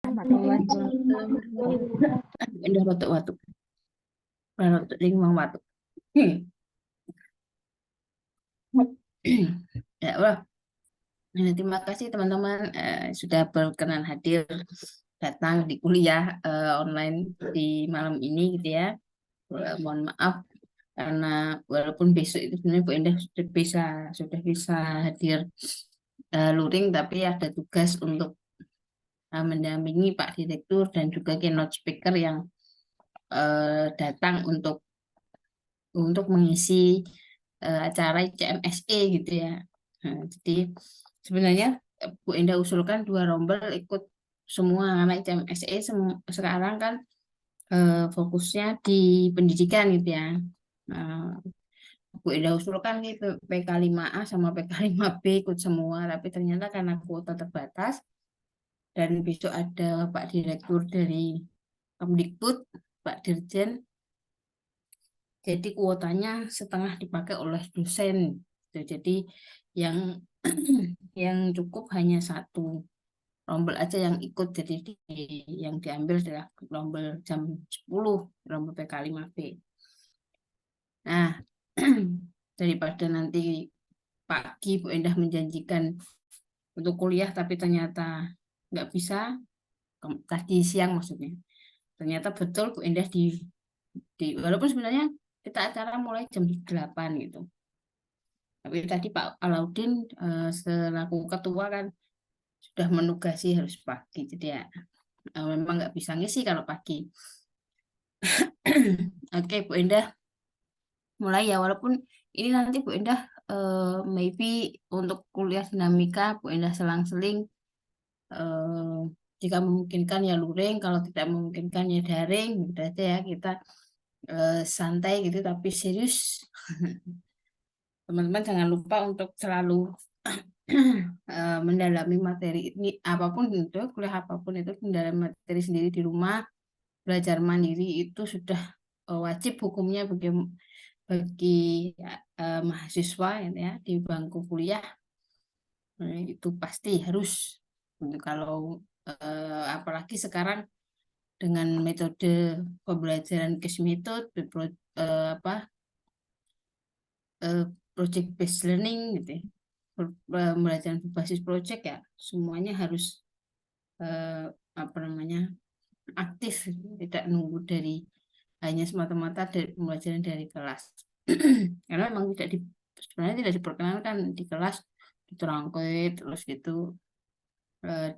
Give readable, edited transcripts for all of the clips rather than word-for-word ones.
warahmatullahi wabarakatuh. Indah batuk-batuk. Batuk ling batuk. Ya Allah. Nah, terima kasih teman-teman sudah berkenan hadir datang di kuliah online di malam ini gitu ya. Mohon maaf karena walaupun besok itu sebenarnya Bu Endah sudah bisa hadir luring, tapi ada tugas untuk mendampingi Pak Direktur dan juga keynote speaker yang datang untuk mengisi acara CMSE gitu ya. Nah, jadi sebenarnya Bu Endah usulkan 2 rombel ikut semua karena CMSE sekarang kan fokusnya di pendidikan gitu ya. Nah, Bu Endah usulkan gitu PK5A sama PK5B ikut semua, tapi ternyata karena kuota terbatas dan besok ada Pak Direktur dari Kemdikbud, Pak Dirjen, jadi kuotanya setengah dipakai oleh dosen. Gitu. Jadi yang yang cukup hanya 1 rombel aja yang ikut. Jadi yang diambil adalah rombel jam 10, rombel PK5B. Nah, daripada nanti pagi Bu Endah menjanjikan untuk kuliah tapi ternyata nggak bisa, tadi siang maksudnya. Ternyata betul Bu Endah walaupun sebenarnya kita acara mulai jam 8 gitu. Tapi tadi Pak Alaudin selaku ketua kan sudah menugasi harus pagi. Jadi ya memang nggak bisa ngisi kalau pagi. Oke, Bu Endah mulai ya. Walaupun ini nanti Bu Endah maybe untuk kuliah dinamika Bu Endah selang-seling eh, jika memungkinkan ya luring, kalau tidak memungkinkan ya daring. Gitu aja ya kita santai gitu tapi serius. Teman-teman jangan lupa untuk selalu mendalami materi ini, apapun itu kuliah apapun itu mendalami materi sendiri di rumah, belajar mandiri itu sudah wajib hukumnya bagi mahasiswa ya di bangku kuliah. Itu pasti harus. Kalau apalagi sekarang dengan metode pembelajaran case method, apa eh, project based learning gitu ya. Pembelajaran berbasis project ya semuanya harus eh, apa namanya aktif, tidak nunggu dari hanya semata-mata dari pembelajaran dari kelas. Karena memang sebenarnya tidak diperkenankan di kelas diterangkai terus gitu.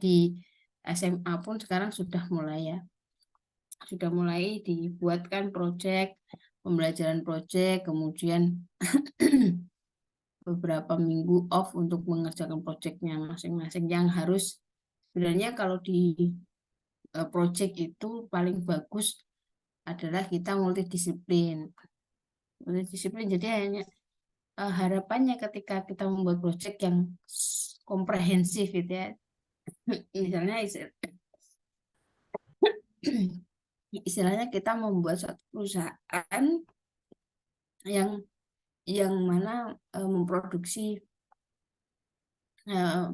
Di SMA pun sekarang sudah mulai dibuatkan proyek, pembelajaran proyek, kemudian beberapa minggu off untuk mengerjakan proyeknya masing-masing yang harus sebenarnya kalau di proyek itu paling bagus adalah kita multidisiplin. Multidisiplin jadi hanya harapannya ketika kita membuat proyek yang komprehensif gitu ya. Misalnya istilahnya kita membuat suatu perusahaan yang mana memproduksi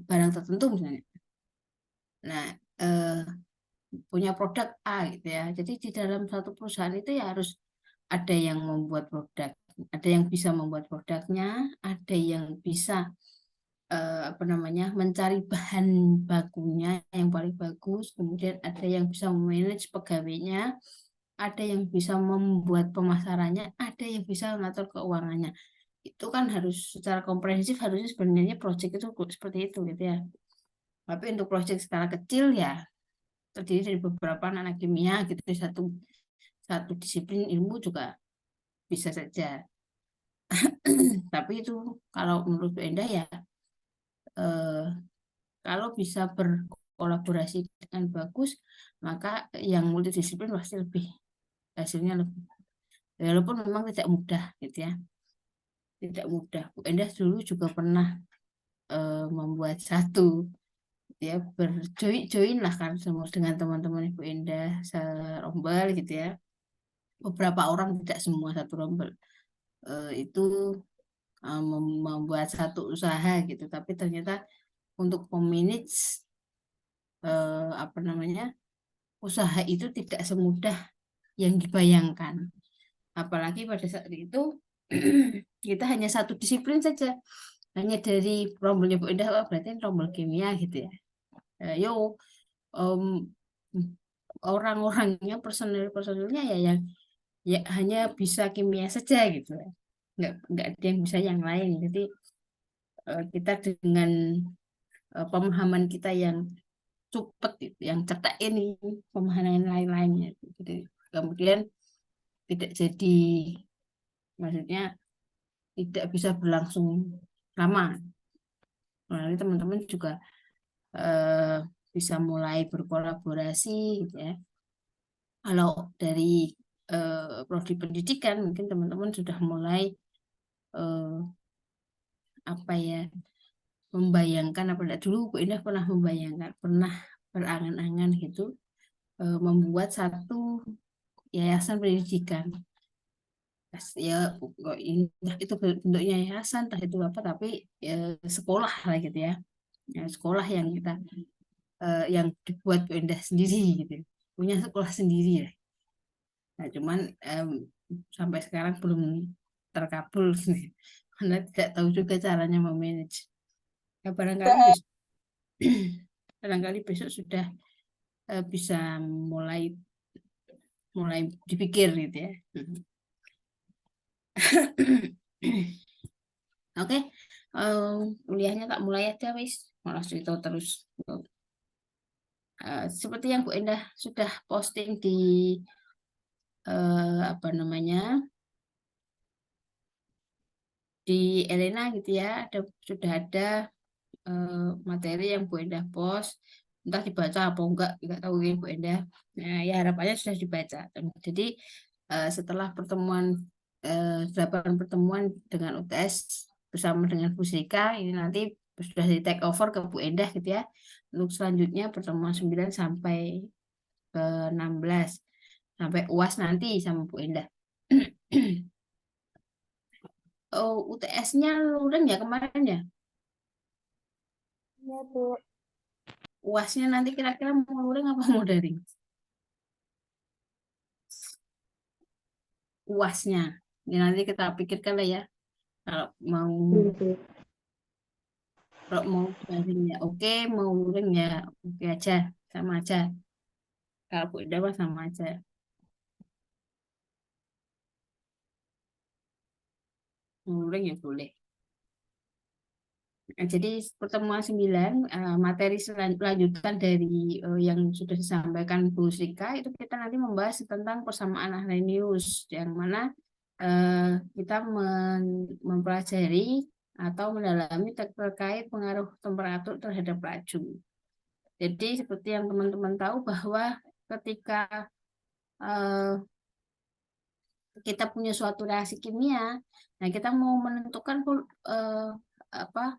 barang tertentu misalnya. Nah, punya produk A gitu ya. Jadi di dalam satu perusahaan itu ya harus ada yang membuat produk, ada yang bisa membuat produknya, ada yang bisa apa namanya mencari bahan bakunya yang paling bagus, kemudian ada yang bisa memanage pegawainya, ada yang bisa membuat pemasarannya, ada yang bisa mengatur keuangannya. Itu kan harus secara komprehensif, harusnya sebenarnya proyek itu seperti itu gitu ya. Tapi untuk proyek skala kecil ya terdiri dari beberapa anak kimia gitu, satu satu disiplin ilmu juga bisa saja. Tapi itu kalau menurut Bu Endah ya eh, kalau bisa berkolaborasi dengan bagus, maka yang multidisiplin pasti hasilnya lebih. Walaupun memang tidak mudah gitu ya, tidak mudah. Bu Endah dulu juga pernah membuat satu ya berjoin lah kan semua dengan teman-teman Ibu Endah serombel gitu ya. Beberapa orang tidak semua satu rombel itu membuat satu usaha gitu, tapi ternyata untuk memanage apa namanya usaha itu tidak semudah yang dibayangkan. Apalagi pada saat itu kita hanya satu disiplin saja, hanya dari rombolnya Bu Indah, oh, berarti rombol kimia gitu ya. Yo, em, orang-orangnya, personil-personilnya ya yang ya hanya bisa kimia saja gitu ya. Nggak ada yang bisa yang lain. Jadi kita dengan pemahaman kita yang cepet gitu, yang cetek ini pemahaman lain-lainnya. Jadi kemudian tidak jadi, maksudnya tidak bisa berlangsung lama. Nah, nanti teman-teman juga eh, bisa mulai berkolaborasi gitu ya. Kalau dari prodi pendidikan mungkin teman-teman sudah mulai eh, apa ya, membayangkan apa enggak, dulu Bu Indah pernah membayangkan, pernah berangan-angan gitu membuat satu yayasan pendidikan. Ya itu bentuknya yayasan, entah itu apa, tapi ya, sekolah lah gitu ya. Ya, sekolah yang kita yang dibuat Bu Indah sendiri gitu, punya sekolah sendiri ya. Nah, cuman sampai sekarang belum terkabul gitu. Karena tidak tahu juga caranya memanage. Ya, barangkali besok sudah bisa mulai mulai dipikir gitu ya. Oke, kuliahnya tak mulai aja wis, malah cerita terus. Seperti yang Bu Endah sudah posting di apa namanya, di Elena gitu ya, sudah ada materi yang Bu Endah post, entah dibaca apa enggak tahu ya Bu Endah. Nah, ya harapannya sudah dibaca. Jadi setelah pertemuan 8 pertemuan dengan UTS bersama dengan Bu Srika, ini nanti sudah di take over ke Bu Endah gitu ya. Untuk selanjutnya pertemuan 9 sampai ke 16 sampai UAS nanti sama Bu Endah. Oh, UTS-nya luring ya kemarin ya. Iya, Bu. UAS-nya nanti kira-kira mau luring apa mau daring? UAS-nya. Ini nanti kita pikirkan lah ya. Kalau mau Iya, Bu. kalau mau daring ya oke, mau luring ya oke aja, sama aja. Kalau Bu Ida mah sama aja. Mau luring ya boleh. Nah, jadi pertemuan 9 materi lanjutan dari yang sudah disampaikan Bu Srika itu kita nanti membahas tentang persamaan Arrhenius yang mana kita mempelajari atau mendalami terkait pengaruh temperatur terhadap laju. Jadi seperti yang teman-teman tahu bahwa ketika eh, kita punya suatu reaksi kimia, nah kita mau menentukan eh, apa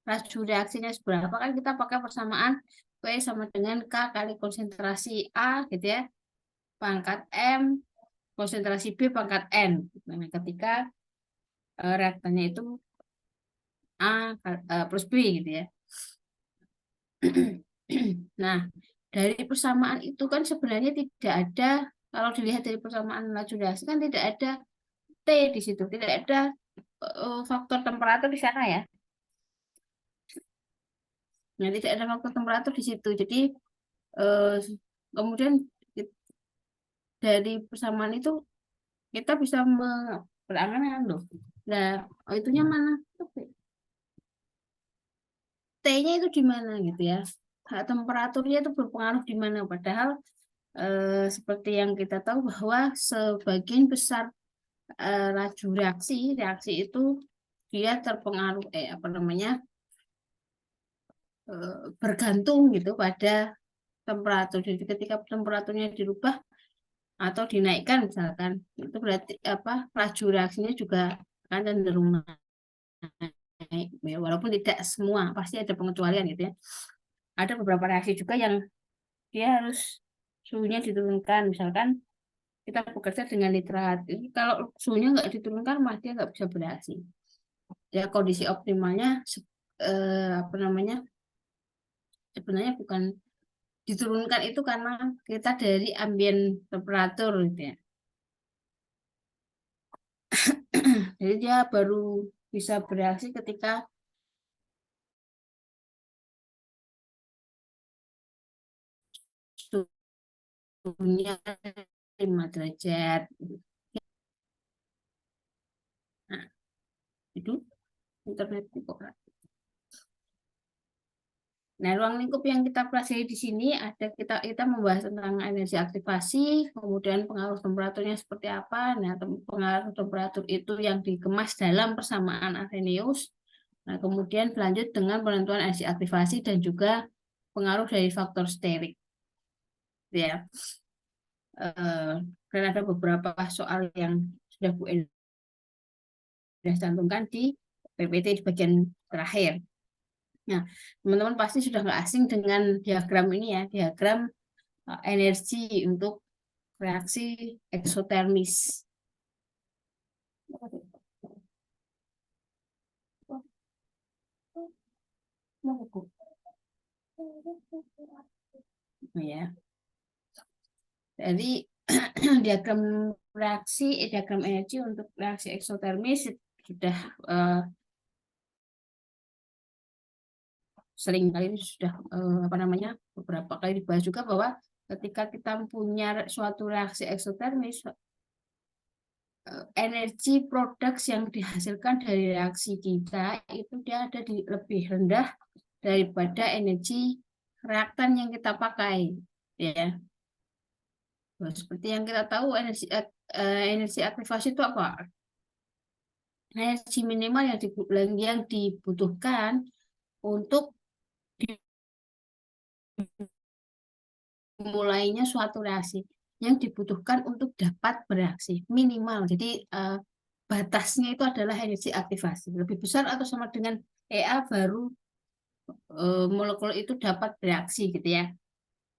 laju reaksinya seberapa, kan kita pakai persamaan P sama dengan K kali konsentrasi A gitu ya, pangkat M, konsentrasi B pangkat N. Nah, ketika reaktannya itu A plus B gitu ya. Nah, dari persamaan itu kan sebenarnya tidak ada, kalau dilihat dari persamaan laju reaksi kan tidak ada T di situ, tidak ada faktor temperatur di sana ya. Nah, tidak ada faktor temperatur di situ. Jadi eh, kemudian dari persamaan itu kita bisa berangan-angan loh. Nah, oh, itunya mana? T-nya itu di mana gitu ya. Temperaturnya itu berpengaruh di mana. Padahal seperti yang kita tahu bahwa sebagian besar laju reaksi itu dia terpengaruh apa namanya bergantung gitu pada temperatur. Jadi ketika temperaturnya dirubah atau dinaikkan misalkan, itu berarti apa, laju reaksinya juga akan cenderung naik. Ya, walaupun tidak semua, pasti ada pengecualian gitu ya. Ada beberapa reaksi juga yang dia harus suhunya diturunkan, misalkan kita bekerja dengan nitrat. Jadi kalau suhunya nggak diturunkan, mah dia nggak bisa bereaksi. Ya kondisi optimalnya apa namanya, sebenarnya bukan diturunkan itu karena kita dari ambient temperatur gitu ya. Jadi dia baru bisa bereaksi ketika suhunya 5 derajat. Nah, itu internet kok. Nah, ruang lingkup yang kita pelajari di sini ada kita membahas tentang energi aktivasi, kemudian pengaruh temperaturnya seperti apa. Nah, pengaruh temperatur itu yang dikemas dalam persamaan Arrhenius. Nah, kemudian berlanjut dengan penentuan energi aktivasi dan juga pengaruh dari faktor sterik. Ya, dan ada beberapa soal yang sudah Bu Endah cantumkan di PPT di bagian terakhir. Nah, teman-teman pasti sudah nggak asing dengan diagram ini ya, diagram energi untuk reaksi eksotermis. Ya, jadi diagram diagram energi untuk reaksi eksotermis sudah sering kali ini sudah beberapa kali dibahas juga bahwa ketika kita punya suatu reaksi eksotermis, energi produk yang dihasilkan dari reaksi kita itu dia ada di lebih rendah daripada energi reaktan yang kita pakai, ya. Seperti yang kita tahu, energi aktivasi itu apa? Energi minimal yang dibutuhkan untuk dimulainya suatu reaksi, yang dibutuhkan untuk dapat bereaksi minimal. Jadi batasnya itu adalah energi aktivasi. Lebih besar atau sama dengan EA baru molekul itu dapat bereaksi gitu ya.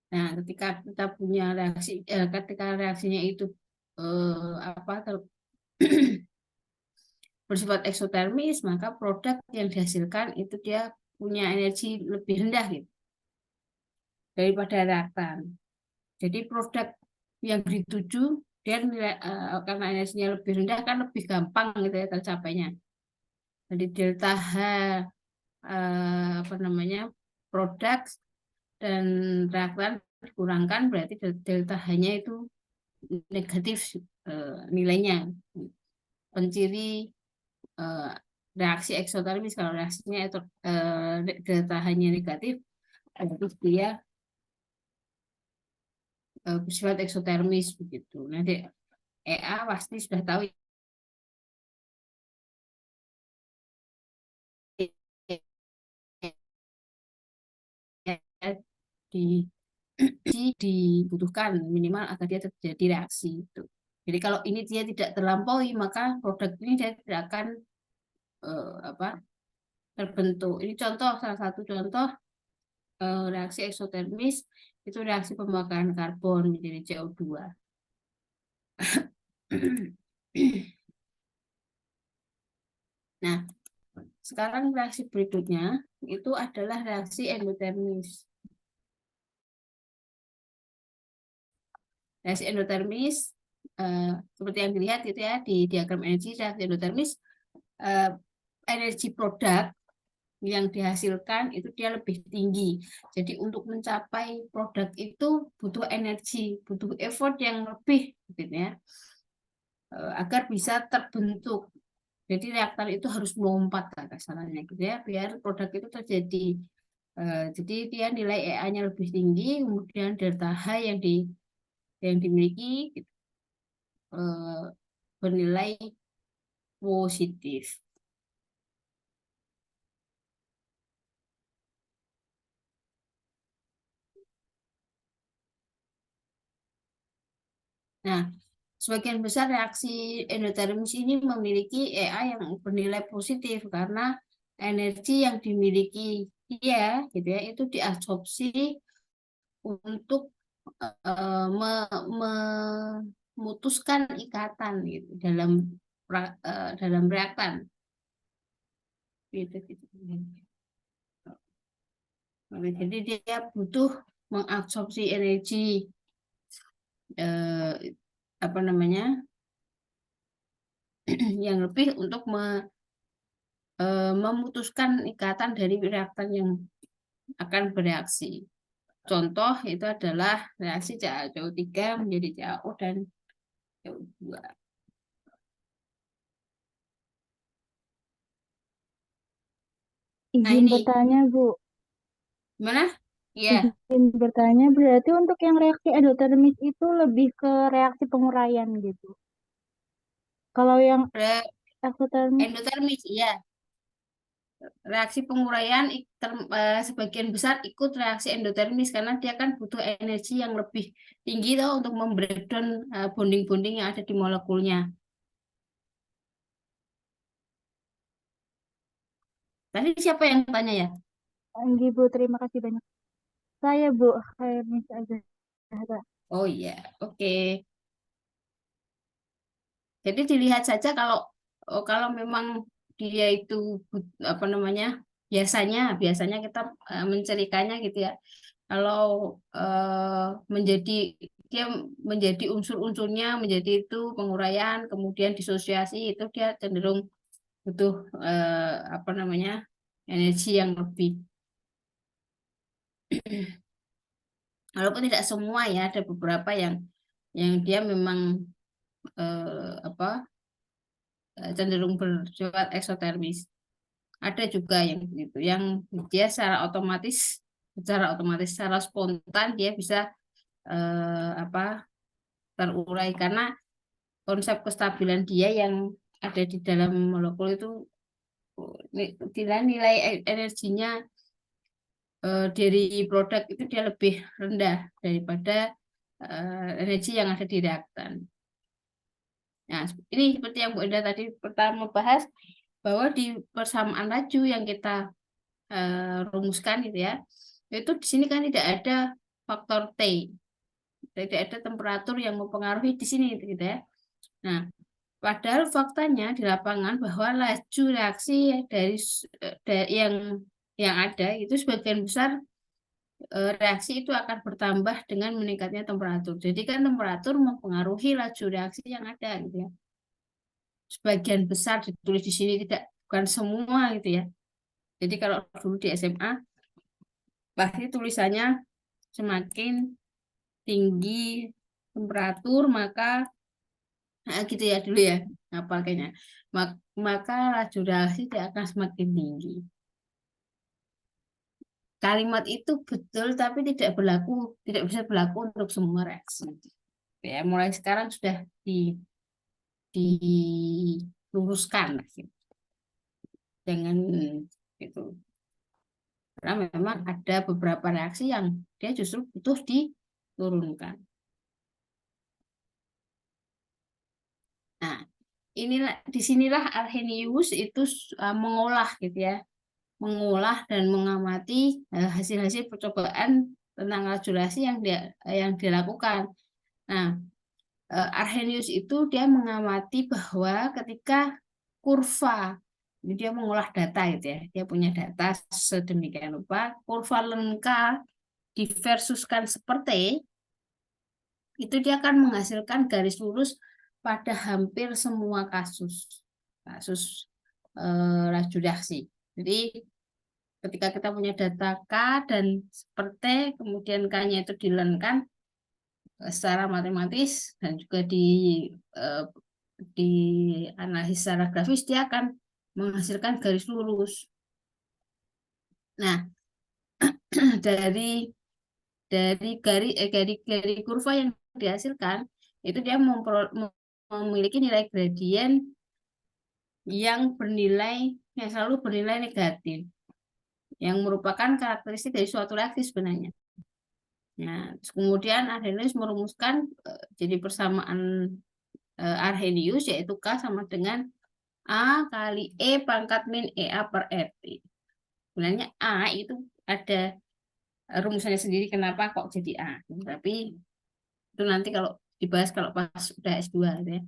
Nah, ketika kita punya reaksi, ketika reaksinya itu apa bersifat eksotermis, maka produk yang dihasilkan itu dia punya energi lebih rendah gitu daripada reaktan. Jadi produk yang dituju dia karena energinya lebih rendah kan lebih gampang gitu ya tercapainya. Jadi delta H produk dan reaktan dikurangkan berarti delta H-nya itu negatif nilainya. Penciri reaksi eksotermis kalau reaksinya itu delta H-nya negatif, terus dia bersifat eksotermis begitu. Nanti EA pasti sudah tahu ya, dibutuhkan minimal agar dia terjadi reaksi itu. Jadi kalau ini dia tidak terlampaui maka produk ini dia tidak akan terbentuk. Ini salah satu contoh reaksi eksotermis itu reaksi pembakaran karbon menjadi CO2. Nah, sekarang reaksi berikutnya itu adalah reaksi endotermis. Reaksi endotermis seperti yang dilihat gitu ya di diagram energi, reaksi endotermis energi produk yang dihasilkan itu dia lebih tinggi. Jadi untuk mencapai produk itu butuh energi, butuh effort yang lebih gitu ya. Agar bisa terbentuk. Jadi reaktan itu harus melompat kasarannya gitu ya biar produk itu terjadi. Jadi dia nilai EA-nya lebih tinggi, kemudian delta H yang dimiliki gitu, bernilai positif. Nah, sebagian besar reaksi endotermis ini memiliki EA yang bernilai positif karena energi yang dimiliki dia gitu ya itu diabsorpsi untuk memutuskan ikatan gitu dalam reaktan gitu, gitu. Jadi dia butuh mengabsorpsi energi eh, apa namanya yang lebih untuk memutuskan ikatan dari reaktan yang akan bereaksi. Contoh itu adalah reaksi CaCO3 menjadi CaO dan CO2. Nah Izin ini bertanya, Bu. gimana? Ya, Izin bertanya, berarti untuk yang reaksi endotermis itu lebih ke reaksi penguraian gitu. Kalau yang eksotermis, endotermis, ya. Reaksi penguraian sebagian besar ikut reaksi endotermis karena dia kan butuh energi yang lebih tinggi tuh untuk membreakdown bonding-bonding yang ada di molekulnya. Tadi siapa yang tanya ya? Anggi, Bu, terima kasih banyak. Saya, Bu, kayak Miss aja. Oh iya, oke. Jadi dilihat saja kalau memang dia itu apa namanya biasanya biasanya kita mencerikannya gitu ya. Kalau menjadi dia menjadi unsur-unsurnya menjadi itu penguraian kemudian disosiasi itu dia cenderung butuh apa namanya energi yang lebih. Walaupun tidak semua ya ada beberapa yang dia memang apa cenderung bersifat eksotermis. Ada juga yang begitu, yang dia secara otomatis, secara spontan dia bisa apa terurai karena konsep kestabilan dia yang ada di dalam molekul itu nilai energinya dari produk itu dia lebih rendah daripada energi yang ada di reaktan. Nah, ini seperti yang Bu Enda tadi pertama bahas bahwa di persamaan laju yang kita rumuskan gitu ya. Itu di sini kan tidak ada faktor T, tidak ada temperatur yang mempengaruhi di sini gitu ya. Nah, padahal faktanya di lapangan bahwa laju reaksi yang ada itu sebagian besar reaksi itu akan bertambah dengan meningkatnya temperatur. Jadi kan temperatur mempengaruhi laju reaksi yang ada gitu ya. Sebagian besar ditulis di sini tidak bukan semua gitu ya. Jadi kalau dulu di SMA pasti tulisannya semakin tinggi temperatur maka gitu ya dulu ya apa kayaknya maka laju reaksi dia akan semakin tinggi. Kalimat itu betul tapi tidak bisa berlaku untuk semua reaksi. Ya, mulai sekarang sudah diluruskan gitu. Dengan itu. Karena memang ada beberapa reaksi yang dia justru butuh diturunkan. Nah, disinilah Arrhenius itu mengolah gitu ya, mengolah dan mengamati hasil-hasil percobaan tentang radiolasi yang dilakukan. Nah, Arrhenius itu dia mengamati bahwa ketika kurva, ini dia mengolah data gitu ya, dia punya data sedemikian rupa, kurva Lenka diversuskan seperti itu dia akan menghasilkan garis lurus pada hampir semua kasus radiasi. Jadi ketika kita punya data K dan seperti kemudian K-nya itu dilenkan secara matematis dan juga eh, di analisis secara grafis dia akan menghasilkan garis lurus. Nah, dari dari kurva yang dihasilkan itu dia memiliki nilai gradien yang selalu bernilai negatif yang merupakan karakteristik dari suatu reaksi sebenarnya. Nah, kemudian Arrhenius merumuskan jadi persamaan Arrhenius yaitu K sama dengan A kali E pangkat min EA per RT. Sebenarnya A itu ada rumusannya sendiri kenapa kok jadi A. Tapi itu nanti kalau dibahas kalau pas udah S2 gitu ya.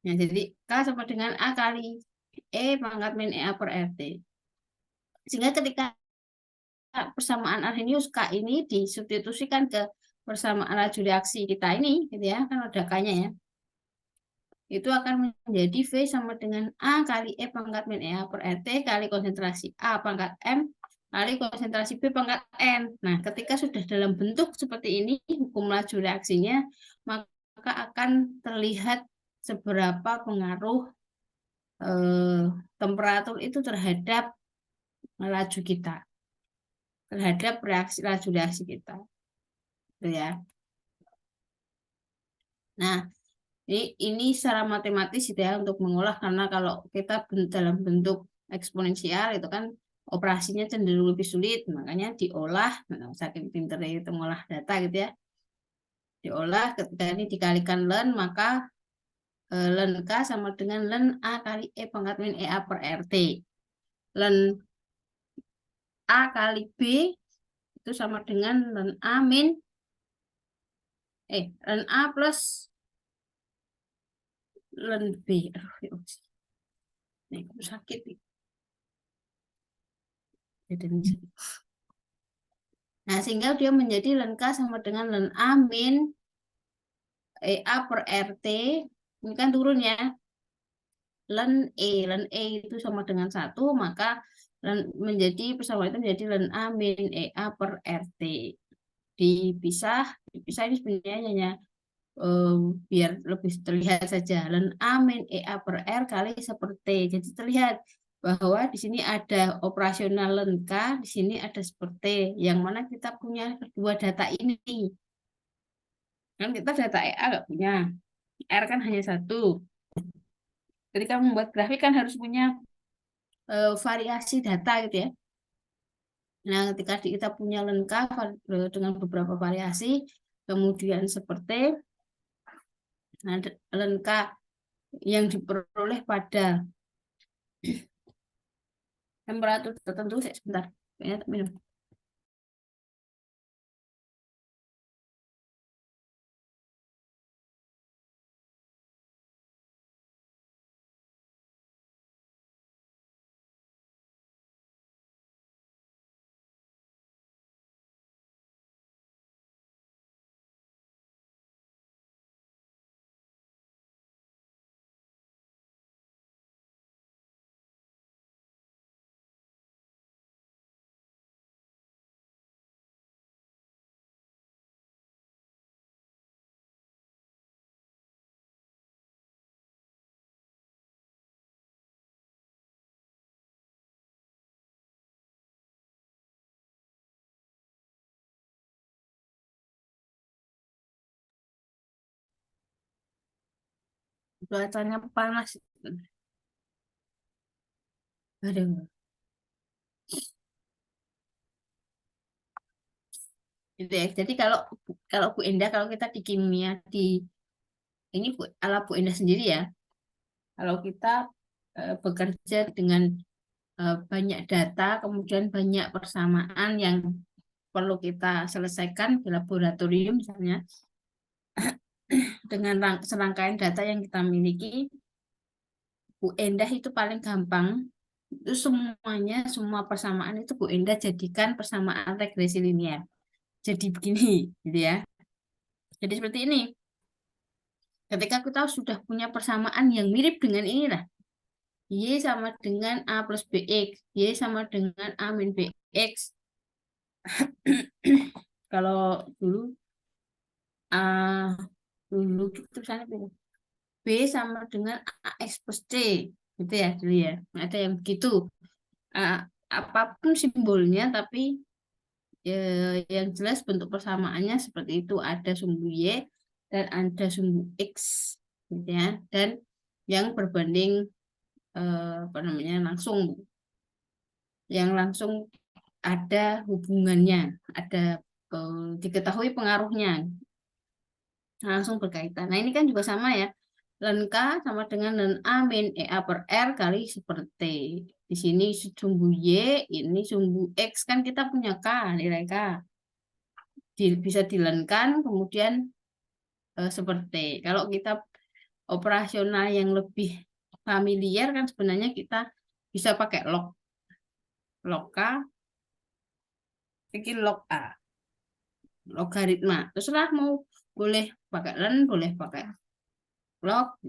Nah, jadi K sama dengan A kali E pangkat min EA per RT. Sehingga ketika persamaan Arrhenius K ini disubstitusikan ke persamaan laju reaksi kita ini, gitu ya, kan ada K-nya ya. Itu akan menjadi V sama dengan A kali E pangkat min EA per RT kali konsentrasi A pangkat M kali konsentrasi B pangkat N. Nah, ketika sudah dalam bentuk seperti ini, hukum laju reaksinya, maka akan terlihat seberapa pengaruh temperatur itu terhadap laju kita, terhadap laju reaksi kita. Gitu ya. Nah, ini secara matematis gitu ya untuk mengolah, karena kalau kita dalam bentuk eksponensial itu kan operasinya cenderung lebih sulit, makanya diolah. Nah, saking pinternya itu mengolah data gitu ya, diolah. Ketika ini dikalikan ln, maka ln K sama dengan ln A kali E pangkat min EA per RT. Ln A kali B itu sama dengan ln A min ln A plus ln B. Aduh, ya Allah. Nih, aku sakit nih. Nah, sehingga dia menjadi ln K sama dengan ln A min EA per RT. Ini kan turun ya. Ln E itu sama dengan 1, maka menjadi persamaan itu menjadi ln A min EA per RT. Dipisah ini sebenarnya hanya biar lebih terlihat saja. Ln A min EA per R kali seperti. Jadi terlihat bahwa di sini ada operasional ln K, di sini ada seperti. Yang mana kita punya kedua data ini. Kan kita data EA nggak punya. R kan hanya 1. Ketika membuat grafik kan harus punya variasi data gitu ya. Nah, ketika kita punya ln K dengan beberapa variasi, kemudian seperti, nah, ln K yang diperoleh pada temperatur tertentu, sebentar, minum. Cuacanya panas. Aduh. Gitu ya. Jadi kalau kalau Bu Endah, kalau kita di kimia di ini ala Bu Endah sendiri ya. Kalau kita bekerja dengan banyak data, kemudian banyak persamaan yang perlu kita selesaikan di laboratorium misalnya, dengan serangkaian data yang kita miliki, Bu Endah itu paling gampang. Itu semuanya, semua persamaan itu Bu Endah jadikan persamaan regresi linear. Jadi begini, gitu ya. Jadi seperti ini. Ketika kita sudah punya persamaan yang mirip dengan inilah, Y sama dengan A plus BX, Y sama dengan A min BX. Kalau dulu A dulu gitu misalnya B sama dengan AX plus C, gitu ya dulu ya. Ada yang begitu. Apapun simbolnya, tapi yang jelas bentuk persamaannya seperti itu. Ada sumbu Y dan ada sumbu X, gitu ya. Dan yang berbanding apa namanya langsung, yang langsung ada hubungannya, ada diketahui pengaruhnya, langsung berkaitan. Nah, ini kan juga sama ya. Ln K sama dengan ln A min EA per R kali seperti. Di sini sumbu Y, ini sumbu X, kan kita punya K, nilai K. Bisa dilenkan, kemudian seperti. Kalau kita operasional yang lebih familiar kan sebenarnya kita bisa pakai log K bikin log A, logaritma. Terserah mau boleh pakai len, boleh pakai log.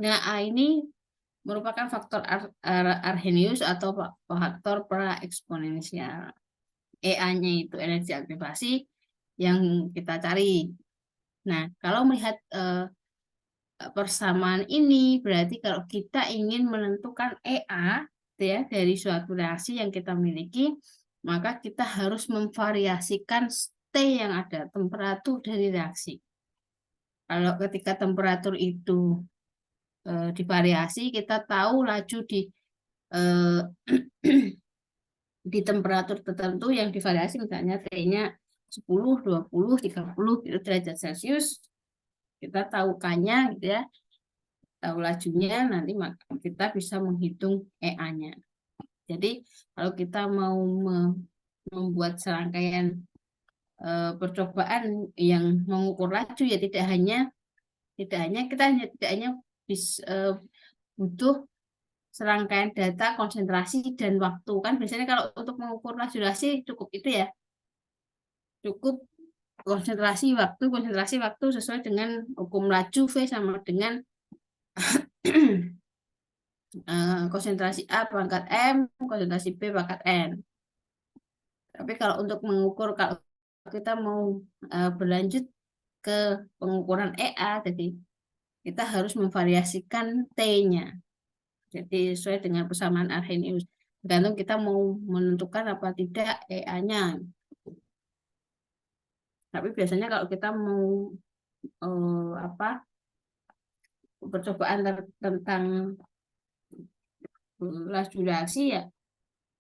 Nah, A ini merupakan faktor Arrhenius atau faktor praeksponensial. EA-nya itu energi aktivasi yang kita cari. Nah, kalau melihat persamaan ini, berarti kalau kita ingin menentukan EA ya, dari suatu reaksi yang kita miliki, maka kita harus memvariasikan T yang ada, temperatur dari reaksi. Kalau ketika temperatur itu divariasi, kita tahu laju eh, di temperatur tertentu yang divariasi, misalnya T-nya 10, 20, 30 gitu, derajat Celcius, kita tahu K-nya gitu ya, tahu lajunya, nanti kita bisa menghitung EA-nya. Jadi kalau kita mau membuat serangkaian percobaan yang mengukur laju, ya tidak hanya tidak hanya butuh serangkaian data, konsentrasi, dan waktu. Kan biasanya kalau untuk mengukur durasi cukup itu ya, cukup konsentrasi waktu sesuai dengan hukum laju V sama dengan konsentrasi A pangkat M, konsentrasi B pangkat N. Tapi kalau untuk mengukur, kalau kita mau berlanjut ke pengukuran EA, jadi kita harus memvariasikan T-nya. Jadi sesuai dengan persamaan Arrhenius. Tergantung kita mau menentukan apa tidak EA-nya. Tapi biasanya kalau kita mau percobaan tentang laju durasi, ya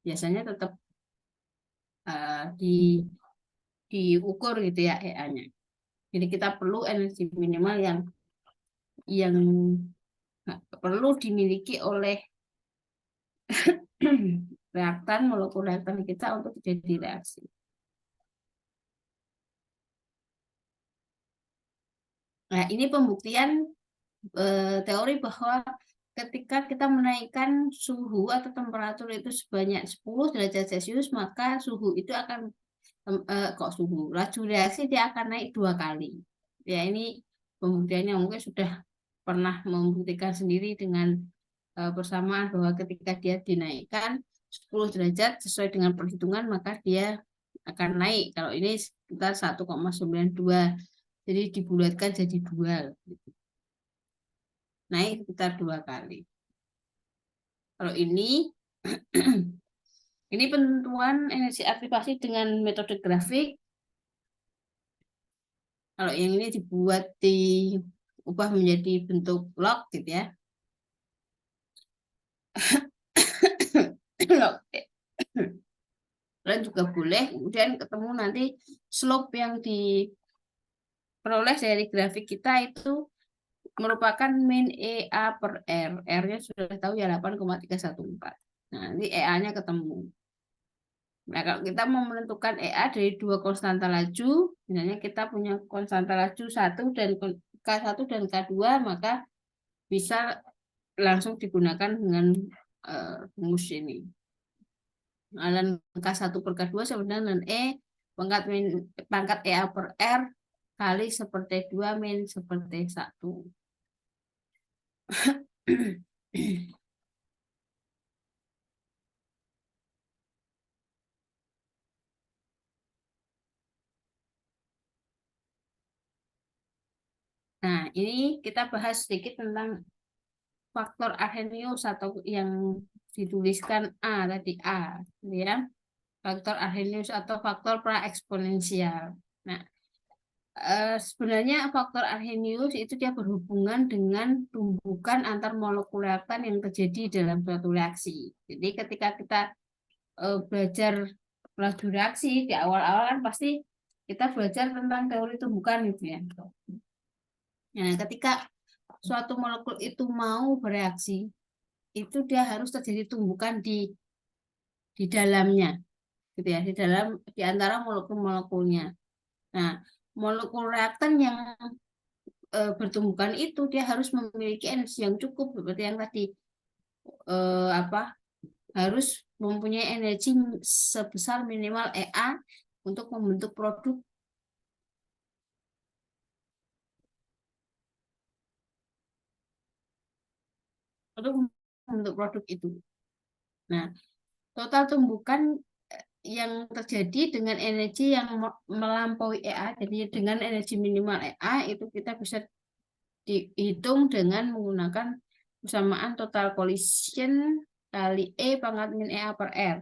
biasanya tetap diukur gitu ya EA-nya. Jadi kita perlu energi minimal yang perlu dimiliki oleh reaktan, molekul reaktan kita untuk terjadi reaksi. Nah, ini pembuktian teori bahwa ketika kita menaikkan suhu atau temperatur itu sebanyak 10 derajat Celcius, maka suhu itu akan laju reaksi dia akan naik 2 kali. Ya, ini pembuktiannya mungkin sudah pernah membuktikan sendiri dengan persamaan bahwa ketika dia dinaikkan 10 derajat sesuai dengan perhitungan, maka dia akan naik. Kalau ini sekitar 1,92, jadi dibulatkan jadi 2, naik sekitar 2 kali. Kalau ini ini penentuan energi aktivasi dengan metode grafik. Kalau yang ini diubah menjadi bentuk log gitu ya. Log juga boleh. Kemudian ketemu nanti slope yang diperoleh dari grafik kita itu merupakan min EA per R. R-nya sudah tahu ya 8,314. Nah, nanti EA-nya ketemu. Nah, kalau kita mau menentukan EA dari dua konstanta laju, misalnya kita punya konstanta laju 1 dan K1 dan K2, maka bisa langsung digunakan dengan rumus ini. Dan K1 per K2 sebenarnya dengan E pangkat EA per R kali seperti 2 min seperti 1. Nah, ini kita bahas sedikit tentang faktor Arrhenius atau yang dituliskan A tadi A, ya. Faktor Arrhenius atau faktor praeksponensial. Nah, sebenarnya faktor Arrhenius itu dia berhubungan dengan tumbukan antar molekul reaktan yang terjadi dalam suatu reaksi. Jadi ketika kita belajar laju reaksi di awal-awal kan pasti kita belajar tentang teori tumbukan gitu ya. Nah, ketika suatu molekul itu mau bereaksi, itu dia harus terjadi tumbukan di dalamnya, gitu ya, di antara molekul-molekulnya. Nah, molekul reaktan yang bertumbukan itu dia harus memiliki energi yang cukup seperti yang tadi, harus mempunyai energi sebesar minimal EA untuk membentuk produk. Untuk membentuk produk itu. Nah, total tumbukan yang terjadi dengan energi yang melampaui EA, jadi dengan energi minimal EA itu kita bisa dihitung dengan menggunakan persamaan total collision kali E pangkat min EA per R.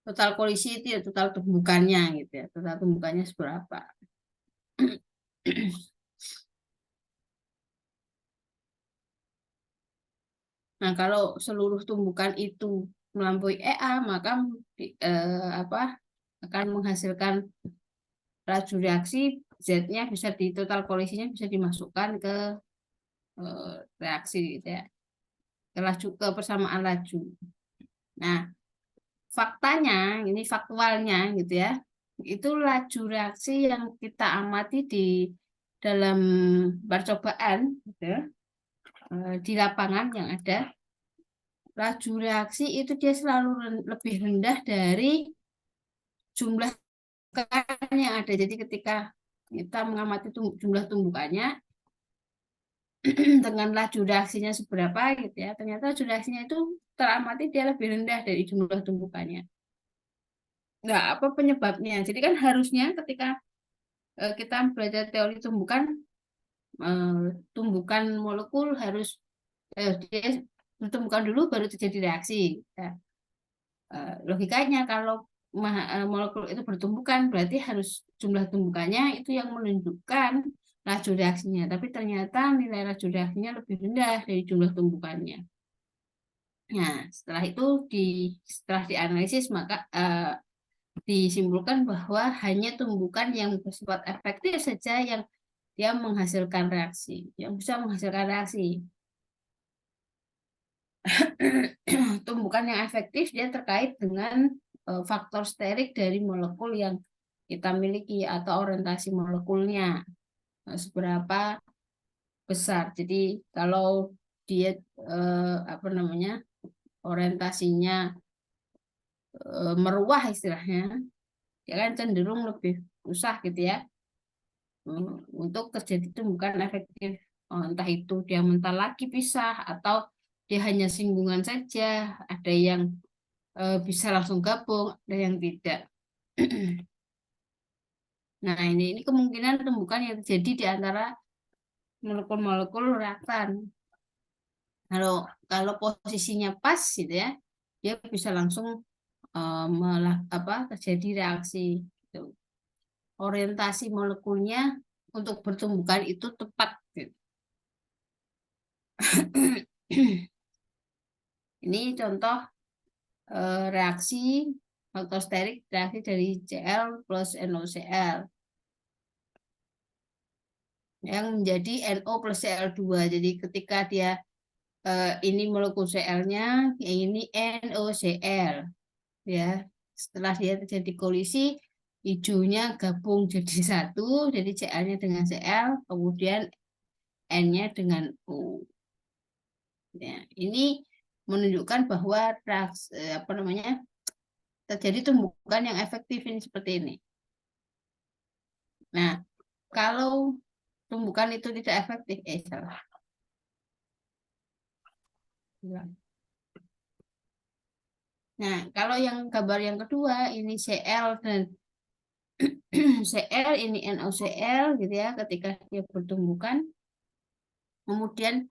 Total kolisi itu ya total tumbukannya gitu ya. Total tumbukannya seberapa. Nah, kalau seluruh tumbukan itu melampaui EA, maka akan menghasilkan laju reaksi Z-nya bisa di total kolisinya bisa dimasukkan ke reaksi gitu ya. Ke laju ke persamaan laju. Nah, faktanya ini faktualnya gitu ya. Itu laju reaksi yang kita amati di dalam percobaan gitu ya, di lapangan yang ada. Laju reaksi itu dia selalu lebih rendah dari jumlah tumbukan yang ada. Jadi ketika kita mengamati jumlah tumbukannya dengan laju reaksinya seberapa gitu ya, ternyata laju reaksinya itu teramati dia lebih rendah dari jumlah tumbukannya. Nah, apa penyebabnya? Jadi kan harusnya ketika kita belajar teori tumbukan, tumbukan molekul harus dia bertumbukan dulu baru terjadi reaksi. Ya. Logikanya kalau molekul itu bertumbukan berarti harus jumlah tumbukannya itu yang menunjukkan laju reaksinya. Tapi ternyata nilai laju reaksinya lebih rendah dari jumlah tumbukannya. Nah, setelah dianalisis maka disimpulkan bahwa hanya tumbukan yang bersifat efektif saja yang dia menghasilkan reaksi, yang bisa menghasilkan reaksi. Tumbukan yang efektif dia terkait dengan faktor sterik dari molekul yang kita miliki atau orientasi molekulnya seberapa besar. Jadi kalau dia orientasinya meruah istilahnya, dia kan cenderung lebih susah gitu ya untuk terjadi tumbukan efektif. Entah itu dia mental lagi pisah atau dia hanya singgungan saja, ada yang bisa langsung gabung, ada yang tidak. Nah, ini kemungkinan tumbukan yang terjadi di antara molekul-molekul reaktan. Kalau kalau posisinya pas gitu ya, dia bisa langsung terjadi reaksi. Gitu. Orientasi molekulnya untuk bertumbukan itu tepat. Gitu. Ini contoh reaksi alkosterik, reaksi dari Cl plus NaCl yang menjadi NO plus Cl2. Jadi ketika dia ini molekul Cl-nya, yang ini NOCl. Ya, setelah dia terjadi kolisi, hijaunya gabung jadi satu, jadi Cl-nya dengan Cl, kemudian N-nya dengan O. Ya, ini menunjukkan bahwa terjadi tumbukan yang efektif ini seperti ini. Nah, kalau tumbukan itu tidak efektif, salah. Nah, kalau yang gambar yang kedua ini Cl dan Cl ini NaCl gitu ya, ketika dia bertumbukan, kemudian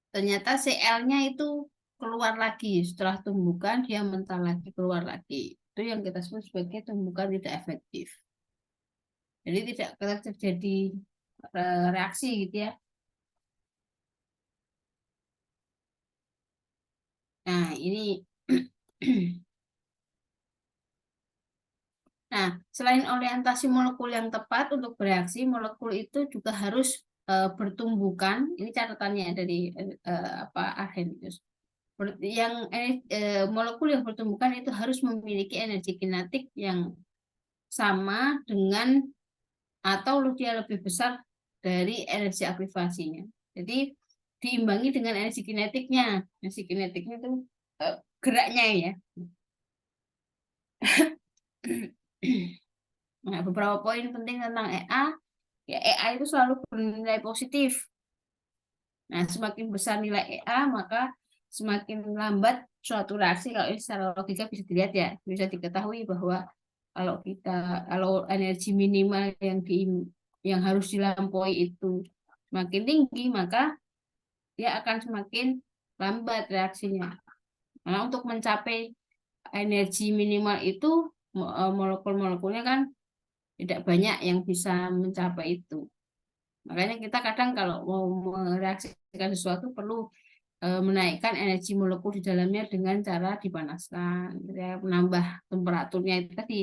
ternyata Cl-nya itu keluar lagi setelah tumbukan, dia mental lagi keluar lagi. Itu yang kita sebut sebagai tumbukan tidak efektif. Jadi tidak terjadi reaksi gitu ya. Nah, ini Nah, selain orientasi molekul yang tepat untuk bereaksi, molekul itu juga harus bertumbukan. Ini catatannya dari Arrhenius. Molekul yang bertumbukan itu harus memiliki energi kinetik yang sama dengan atau dia lebih besar dari energi aktivasinya. Jadi diimbangi dengan energi kinetiknya. Energi kinetiknya itu geraknya ya. Nah, beberapa poin penting tentang EA, ya EA itu selalu bernilai positif. Nah, semakin besar nilai EA, maka semakin lambat suatu reaksi. Kalau ini secara logika bisa dilihat ya, bisa diketahui bahwa kalau kita kalau energi minimal yang harus dilampaui itu semakin tinggi, maka dia akan semakin lambat reaksinya. Nah, untuk mencapai energi minimal itu molekul-molekulnya kan tidak banyak yang bisa mencapai itu. Makanya kita kadang kalau mau mereaksikan sesuatu perlu menaikkan energi molekul di dalamnya dengan cara dipanaskan, ya, menambah temperaturnya itu tadi.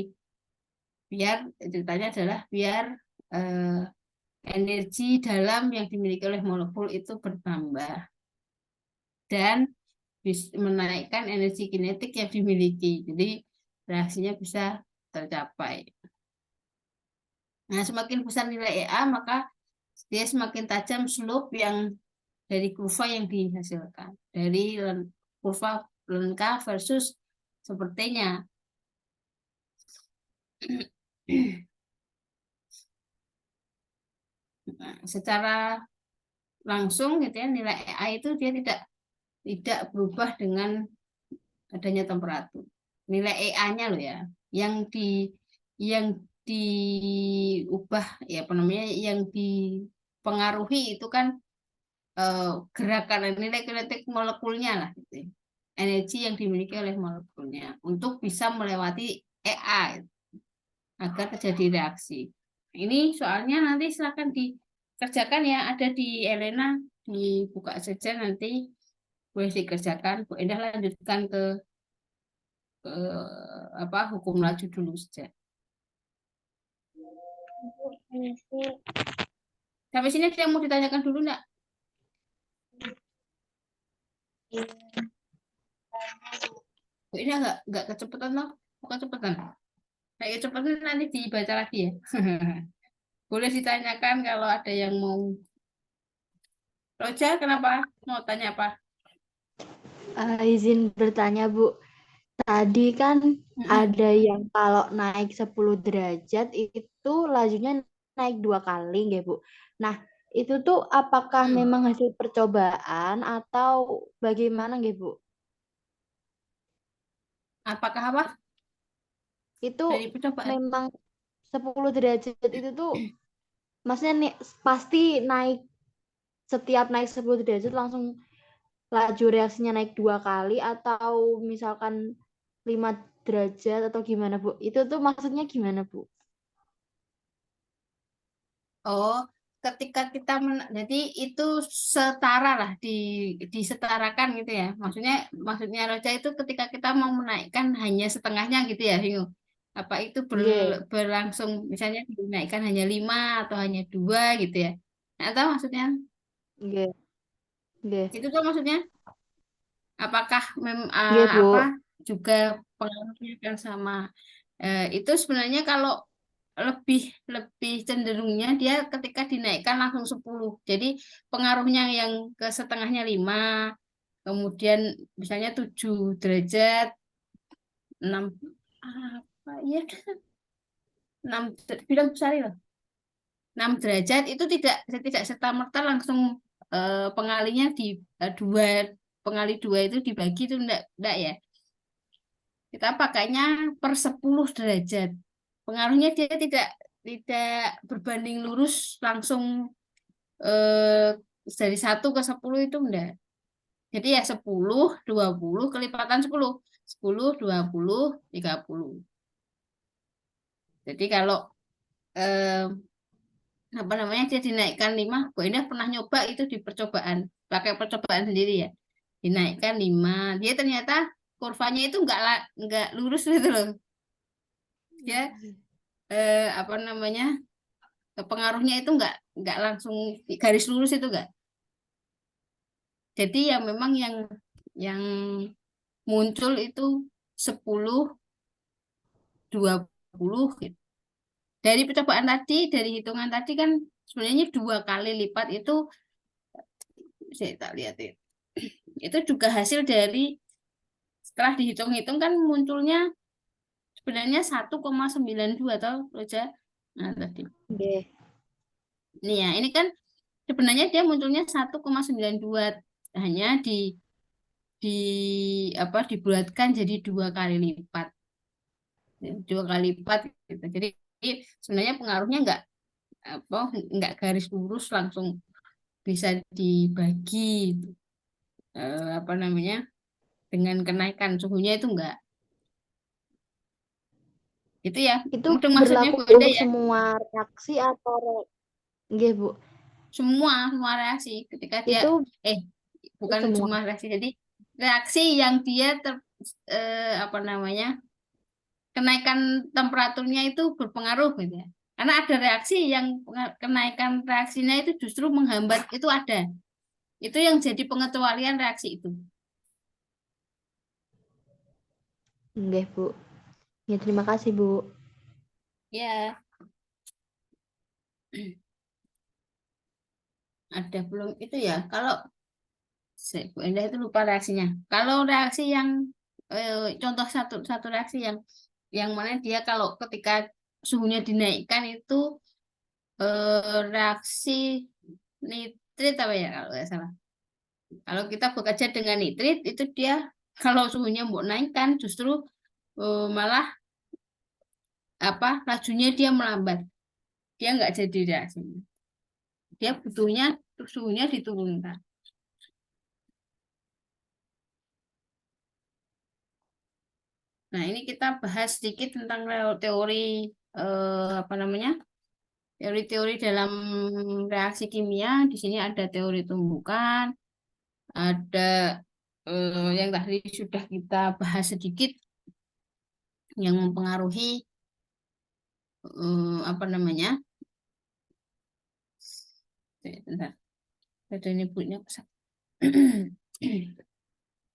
Biar ceritanya adalah biar eh, energi dalam yang dimiliki oleh molekul itu bertambah dan menaikkan energi kinetik yang dimiliki. Jadi reaksinya bisa tercapai. Nah, semakin besar nilai EA, maka dia semakin tajam slope yang dari kurva yang dihasilkan. Dari kurva Lenka versus sepertinya. Nah, secara langsung gitu ya, nilai EA itu dia tidak berubah dengan adanya temperatur. Nilai EA-nya loh ya, yang yang diubah ya apa namanya, yang dipengaruhi itu kan eh, gerakan nilai kinetik molekulnya lah gitu ya. Energi yang dimiliki oleh molekulnya untuk bisa melewati EA gitu, agar terjadi reaksi. Ini soalnya nanti silakan dikerjakan ya, ada di Elena, dibuka saja nanti boleh dikerjakan. Bu Endah lanjutkan ke apa hukum laju dulu saja. Sampai sini ada yang mau ditanyakan dulu enggak? Bu Endah nggak kecepatan loh, bukan kecepatan. Kayak kecepatan nanti dibaca lagi ya. Boleh ditanyakan kalau ada yang mau. Roja, kenapa? Mau tanya apa? Izin bertanya, Bu. Tadi kan Mm-mm. ada yang kalau naik 10 derajat itu lajunya naik 2 kali, ya, Bu. Nah, itu tuh apakah Mm. memang hasil percobaan atau bagaimana, ya, Bu? Apakah apa? Itu Dari percobaan. memang 10 derajat itu tuh maksudnya nih, pasti naik setiap naik 10 derajat langsung laju reaksinya naik 2 kali atau misalkan 5 derajat atau gimana, Bu? Itu tuh maksudnya gimana, Bu? Oh, ketika kita jadi itu setara lah disetarakan gitu ya. Maksudnya Roja itu ketika kita mau menaikkan hanya setengahnya gitu ya, Hingu. Apa itu Nggih, berlangsung misalnya dinaikkan hanya 5 atau hanya 2 gitu ya. Nah, tahu maksudnya? nggih, nggih. Itu tuh maksudnya apakah Nggih, Bu. apa juga pengaruhnya kan sama itu sebenarnya kalau lebih lebih cenderungnya dia ketika dinaikkan langsung 10. Jadi pengaruhnya yang ke setengahnya 5, kemudian misalnya 7 derajat, 6 apa ya, 6 bilang besar lah. 6 derajat itu tidak tidak serta-merta langsung pengalinya di dua, pengali dua itu dibagi itu enggak ya. Kita pakainya per 10 derajat. Pengaruhnya dia tidak berbanding lurus langsung eh, dari 1 ke 10 itu enggak. Jadi ya 10, 20 kelipatan 10. 10, 20, 30. Jadi kalau eh, apa namanya dia dinaikkan 5, Bu Indah pernah nyoba itu di percobaan, pakai percobaan sendiri ya. Dinaikkan 5, dia ternyata kurvanya itu enggak lurus gitu loh. Dia apa namanya? Pengaruhnya itu enggak langsung garis lurus itu enggak. Jadi yang memang yang muncul itu 10, 20 gitu. Dari percobaan tadi, dari hitungan tadi kan sebenarnya 2 kali lipat itu, saya tak lihat ya. Itu juga hasil dari setelah dihitung-hitung kan munculnya sebenarnya 1,92 atau Roja. Nah, tadi. Nggih. Nih ya, ini kan sebenarnya dia munculnya 1,92, hanya di apa dibulatkan jadi 2 kali lipat. 2 kali lipat gitu. Jadi sebenarnya pengaruhnya nggak garis lurus langsung bisa dibagi apa namanya dengan kenaikan suhunya itu enggak. Itu ya, Itu mungkin maksudnya berlaku Bu Enda untuk ya. semua reaksi atau nggih, Bu? Semua reaksi ketika dia Itu bukan semua. semua reaksi. Jadi reaksi yang dia apa namanya kenaikan temperaturnya itu berpengaruh gitu ya. Karena ada reaksi yang kenaikan reaksinya itu justru menghambat, itu ada. Itu yang jadi pengecualian reaksi itu. Nggih, Bu. Ya, terima kasih, Bu. Ya, ada belum itu ya. Kalau Bu Endah itu lupa reaksinya. Kalau reaksi yang contoh satu reaksi yang mana dia kalau ketika suhunya dinaikkan itu reaksi nitrit apa ya kalau nggak salah. Kalau kita bekerja dengan nitrit itu dia kalau suhunya mau naikkan justru malah apa lajunya dia melambat. Dia nggak jadi reaksinya. Dia butuhnya suhunya diturunkan. Nah, ini kita bahas sedikit tentang teori apa namanya? Teori-teori dalam reaksi kimia. Di sini ada teori tumbukan, ada yang tadi sudah kita bahas sedikit yang mempengaruhi apa namanya? Bentar, ada nyebutnya.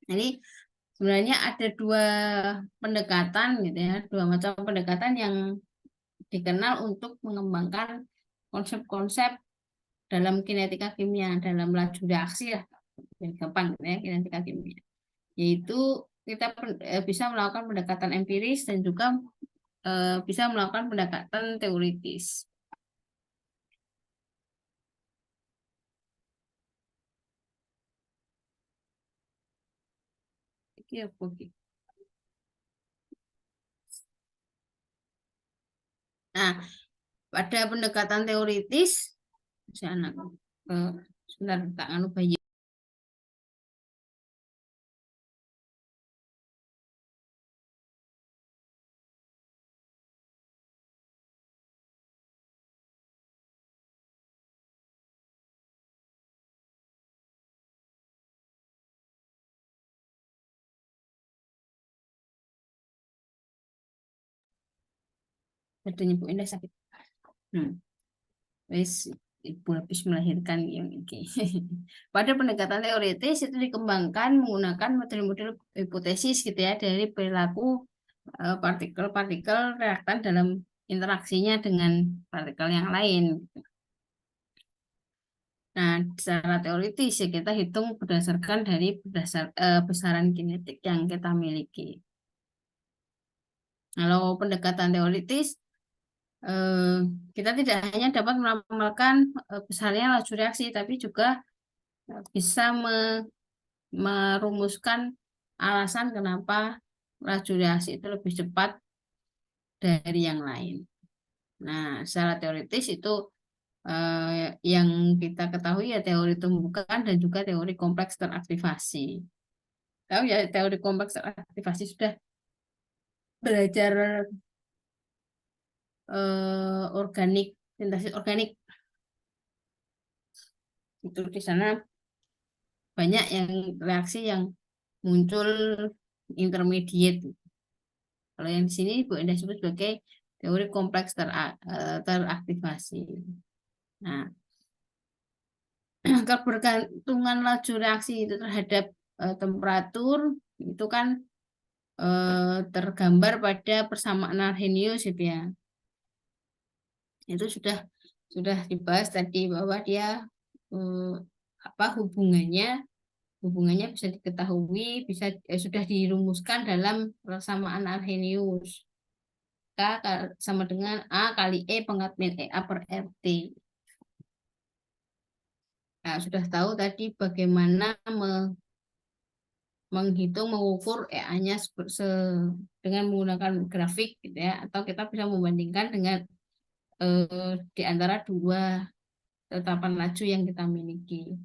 Jadi sebenarnya ada dua pendekatan gitu ya, dua macam pendekatan yang dikenal untuk mengembangkan konsep-konsep dalam kinetika kimia, dalam laju reaksi lah, yang gampang gitu ya, kinetika kimia. Yaitu kita bisa melakukan pendekatan empiris dan juga bisa melakukan pendekatan teoritis. Oke. Nah, pada pendekatan teoritis, saya anak sebentar tak nganu bayi. Badannya Bu Indah sakit. Wis ibu habis melahirkan yang ini. Pada pendekatan teoritis itu dikembangkan menggunakan model-model hipotesis gitu ya dari perilaku partikel-partikel reaktan dalam interaksinya dengan partikel yang lain. Nah, secara teoritis ya kita hitung berdasarkan dari besaran kinetik yang kita miliki. Kalau pendekatan teoritis kita tidak hanya dapat meramalkan besarnya laju reaksi, tapi juga bisa merumuskan alasan kenapa laju reaksi itu lebih cepat dari yang lain. Nah, secara teoritis itu yang kita ketahui ya teori tumbukan dan juga teori kompleks teraktivasi. Tahu ya teori kompleks teraktivasi sudah belajar organik, sintesis organik. Itu di sana banyak yang reaksi yang muncul intermediate. Kalau yang di sini Bu Endah sebut sebagai teori kompleks teraktivasi. Nah, kebergantungan laju reaksi itu terhadap temperatur itu kan tergambar pada persamaan Arrhenius gitu ya. Itu sudah dibahas tadi bahwa dia apa hubungannya hubungannya bisa diketahui, sudah dirumuskan dalam persamaan Arrhenius. K sama dengan A kali E pangkat min EA per RT. Nah, sudah tahu tadi bagaimana menghitung, mengukur EA-nya dengan menggunakan grafik gitu ya, atau kita bisa membandingkan dengan di antara dua tetapan laju yang kita miliki.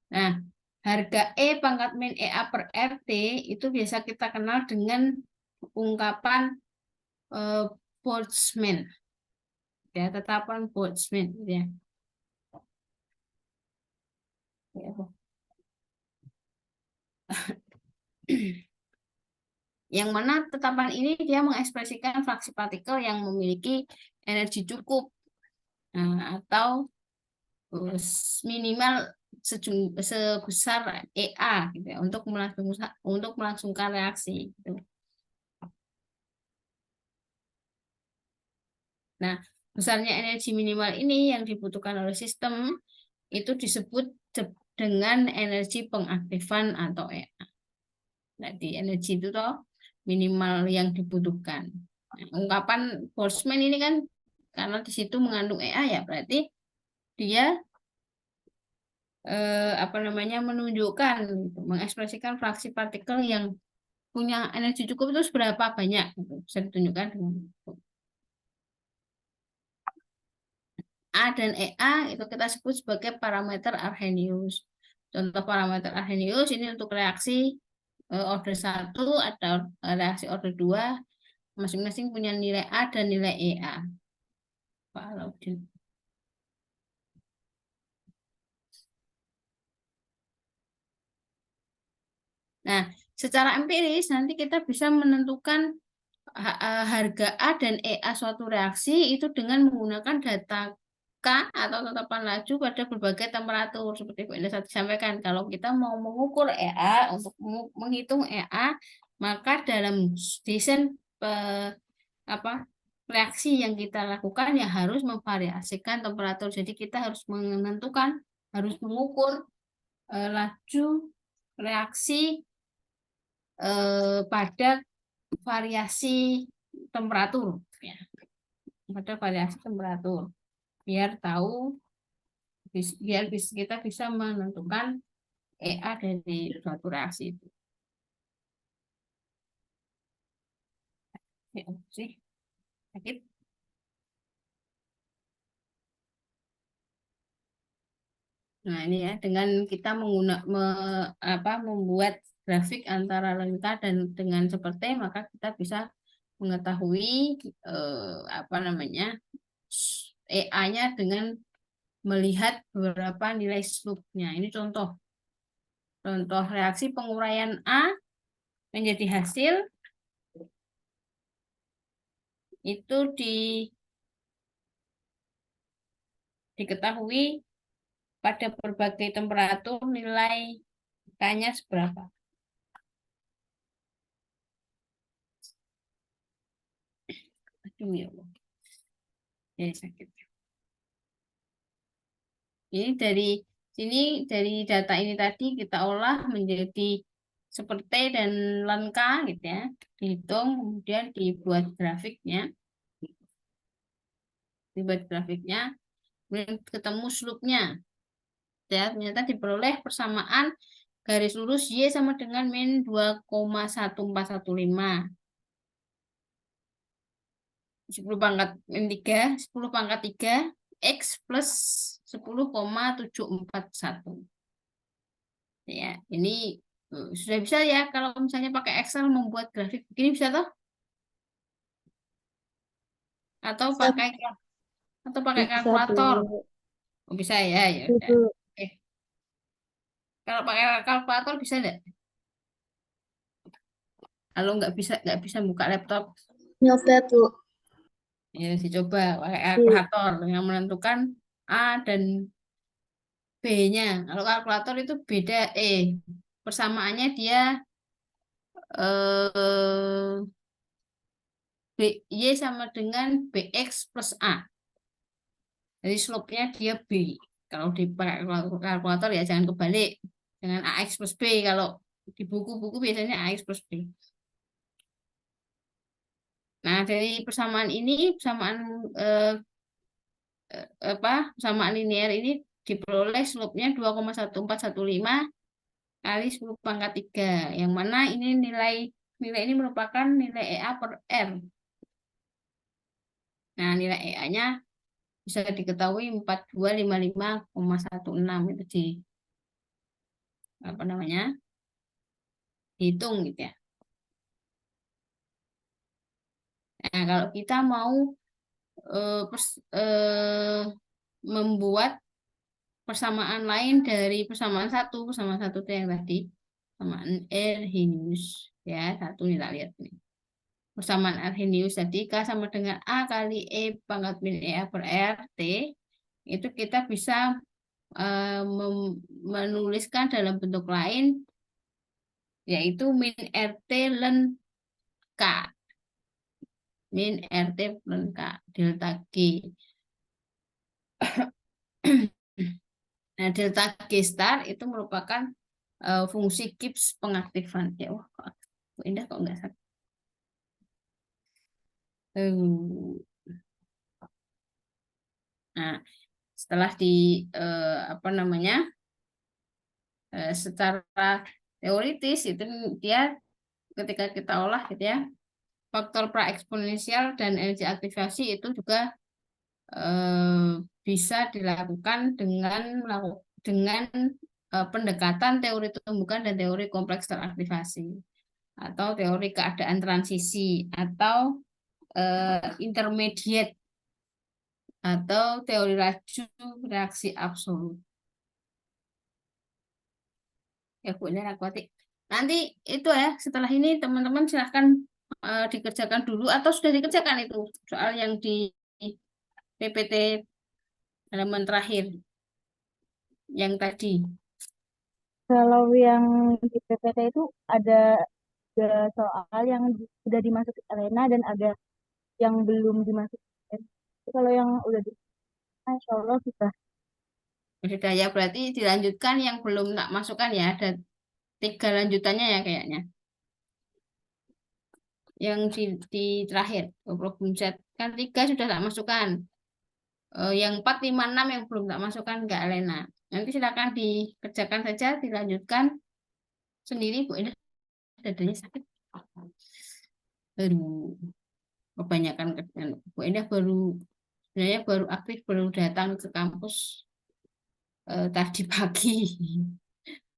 Nah, harga E pangkat min EA per RT itu biasa kita kenal dengan ungkapan Boltzmann, ya, tetapan Boltzmann, ya. Yang mana tetapan ini dia mengekspresikan fraksi partikel yang memiliki energi cukup, atau minimal sebesar EA gitu ya, untuk melangsungkan reaksi gitu. Nah, besarnya energi minimal ini yang dibutuhkan oleh sistem itu disebut dengan energi pengaktifan atau EA. Jadi energi itu toh minimal yang dibutuhkan. Nah, ungkapan Boltzmann ini kan karena di situ mengandung EA ya, berarti dia menunjukkan gitu, mengekspresikan fraksi partikel yang punya energi cukup itu seberapa banyak gitu. Bisa ditunjukkan dengan itu. A dan EA itu kita sebut sebagai parameter Arrhenius. Contoh parameter Arrhenius ini untuk reaksi order 1 atau reaksi order 2, masing-masing punya nilai A dan nilai EA. Pak Laudin. Nah, secara empiris nanti kita bisa menentukan harga A dan EA suatu reaksi itu dengan menggunakan data K atau tetapan laju pada berbagai temperatur seperti Bu Enda sampaikan. Kalau kita mau mengukur EA, untuk menghitung EA, maka dalam desain reaksi yang kita lakukan ya harus memvariasikan temperatur. Jadi kita harus harus mengukur laju reaksi pada variasi temperatur, ya, pada variasi temperatur, biar kita bisa menentukan EA dari suatu reaksi itu. Ya, sih sakit. Nah, ini ya, dengan kita membuat grafik antara lengkap dan dengan seperti, maka kita bisa mengetahui EA-nya dengan melihat beberapa nilai slope-nya. Ini contoh reaksi penguraian A menjadi hasil itu diketahui pada berbagai temperatur nilai K-nya seberapa. Aduh ya Allah. Jadi sakit. Ini dari data ini tadi kita olah menjadi seperti dan lenka gitu ya. Dihitung, kemudian dibuat grafiknya. Kemudian ketemu slope-nya. Ya, ternyata diperoleh persamaan garis lurus Y sama dengan min 2,1415. 10 pangkat min 3, 10 pangkat 3, X plus 10,741. Ya, ini sudah bisa ya kalau misalnya pakai Excel membuat grafik begini, bisa toh? Atau pakai kalkulator. Oh, bisa ya, ya udah. Oke. Kalau pakai kalkulator bisa enggak? Kalau nggak bisa buka laptop. Nyoba, Bu. Ya, dicoba pakai kalkulator yang menentukan A dan B-nya. Kalau kalkulator itu beda persamaannya dia Y sama dengan BX plus A. Jadi slope-nya dia B. Kalau dipakai kalkulator ya jangan kebalik. dengan AX plus B. Kalau di buku-buku biasanya AX plus B. Nah, dari persamaan ini, persamaan linear ini diperoleh slope-nya 2,1415 kali 10 pangkat 3. Yang mana ini nilai ini merupakan nilai EA per R. Nah, nilai EA-nya bisa diketahui 4255,16 itu di apa namanya? Hitung gitu ya. Nah, kalau kita mau membuat persamaan lain dari persamaan satu itu yang tadi, persamaan Arrhenius ya, satu nih kita lihat nih. Persamaan Arrhenius tadi K sama dengan A kali E pangkat min EA per R T, itu kita bisa menuliskan dalam bentuk lain, yaitu min RT ln K. Min RT ln K delta G. Nah, delta G star itu merupakan fungsi Gibbs pengaktifan. Ya, wah, kok indah kok enggak sakit. Nah, setelah di apa namanya, secara teoritis itu dia ketika kita olah gitu ya, faktor praeksponensial dan energi aktivasi itu juga bisa dilakukan dengan pendekatan teori tumbukan dan teori kompleks teraktivasi atau teori keadaan transisi atau intermediate atau teori laju reaksi absolut. Ya Bu, ini akuatik. Nanti itu ya, setelah ini teman-teman silahkan dikerjakan dulu atau sudah dikerjakan itu soal yang di PPT halaman terakhir yang tadi. Kalau yang di PPT itu ada soal yang sudah dimasuki Elena dan ada yang belum dimasuki. Kalau yang udah Insya Allah sudah. Sudah ya, berarti dilanjutkan yang belum tak masukkan ya, ada 3 lanjutannya ya kayaknya. Yang di terakhir, problem set kan 3 sudah tak masukkan. Yang 4, 5, 6 yang belum tak masukkan Kak Elena. Nanti silakan dikerjakan saja, dilanjutkan sendiri Bu Indah. Dadanya sakit. Aduh, kebanyakan kerjaan. Bu Indah sebenarnya baru aktif, baru datang ke kampus tadi pagi.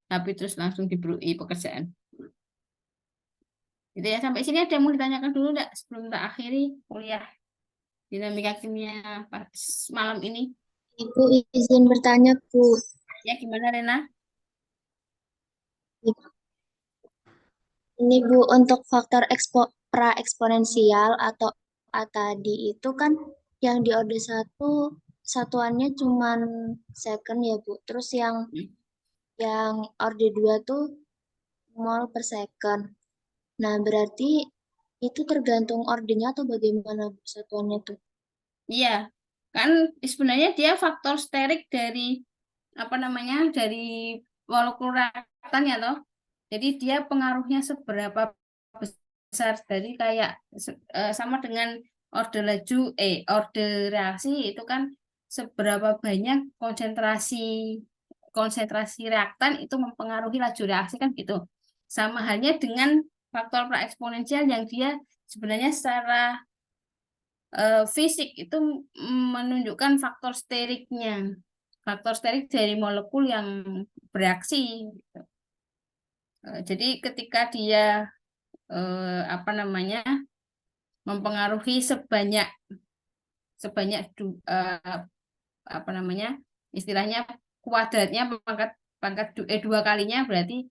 Tapi terus langsung diberi pekerjaan. Gitu ya, sampai sini ada yang mau ditanyakan dulu enggak sebelum tak akhiri kuliah dinamika kimia malam ini? Ibu izin bertanya, Bu. Ya, gimana Rena? Ini Bu, untuk faktor praeksponensial atau A tadi itu kan yang di orde 1 satuannya cuman second ya Bu. Terus yang orde 2 tuh mol per second. Nah, berarti itu tergantung ordenya atau bagaimana Bu satuannya tuh? Iya, kan sebenarnya dia faktor sterik dari apa namanya, dari molekul reaktan ya toh. Jadi dia pengaruhnya seberapa besar, dari kayak sama dengan orde reaksi itu kan seberapa banyak konsentrasi reaktan itu mempengaruhi laju reaksi kan gitu. Sama halnya dengan faktor praeksponensial yang dia sebenarnya secara fisik itu menunjukkan faktor steriknya, faktor sterik dari molekul yang bereaksi. Jadi ketika dia apa namanya, mempengaruhi sebanyak apa namanya, istilahnya kuadratnya pangkat 2 kalinya, berarti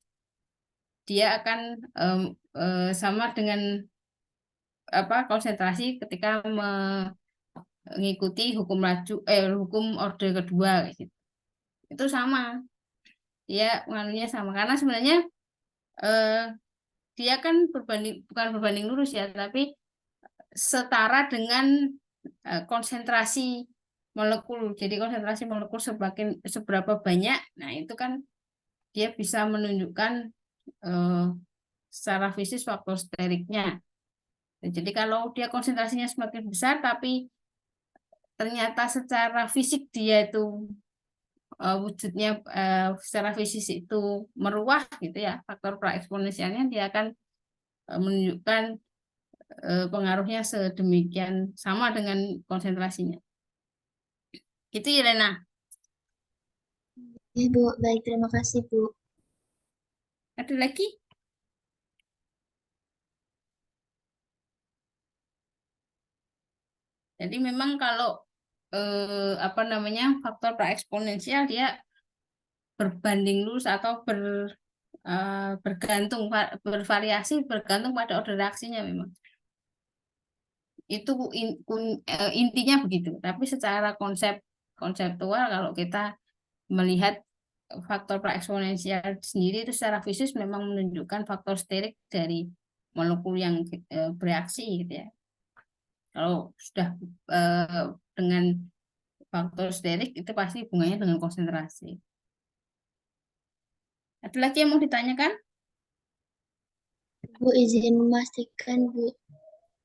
dia akan sama dengan apa konsentrasi ketika mengikuti hukum orde kedua gitu. Itu sama, dia pengaruhnya sama karena sebenarnya dia kan bukan berbanding lurus ya, tapi setara dengan konsentrasi molekul. Jadi konsentrasi molekul seberapa banyak, nah itu kan dia bisa menunjukkan eh, secara fisik faktor steriknya. Jadi kalau dia konsentrasinya semakin besar tapi ternyata secara fisik dia itu wujudnya secara fisik itu meruah gitu ya, faktor praeksponensialnya dia akan menunjukkan pengaruhnya sedemikian sama dengan konsentrasinya. Itu ya Lena. Ya, Bu. Baik, terima kasih, Bu. Ada lagi? Jadi memang kalau apa namanya faktor praeksponensial dia berbanding lurus atau bergantung bervariasi bergantung pada order reaksinya memang. Itu intinya begitu. Tapi secara konseptual kalau kita melihat faktor praeksponensial sendiri itu secara fisik memang menunjukkan faktor sterik dari molekul yang bereaksi gitu ya. Kalau sudah dengan faktor sterik itu pasti hubungannya dengan konsentrasi. Ada lagi yang mau ditanyakan? Bu, izin memastikan, Bu.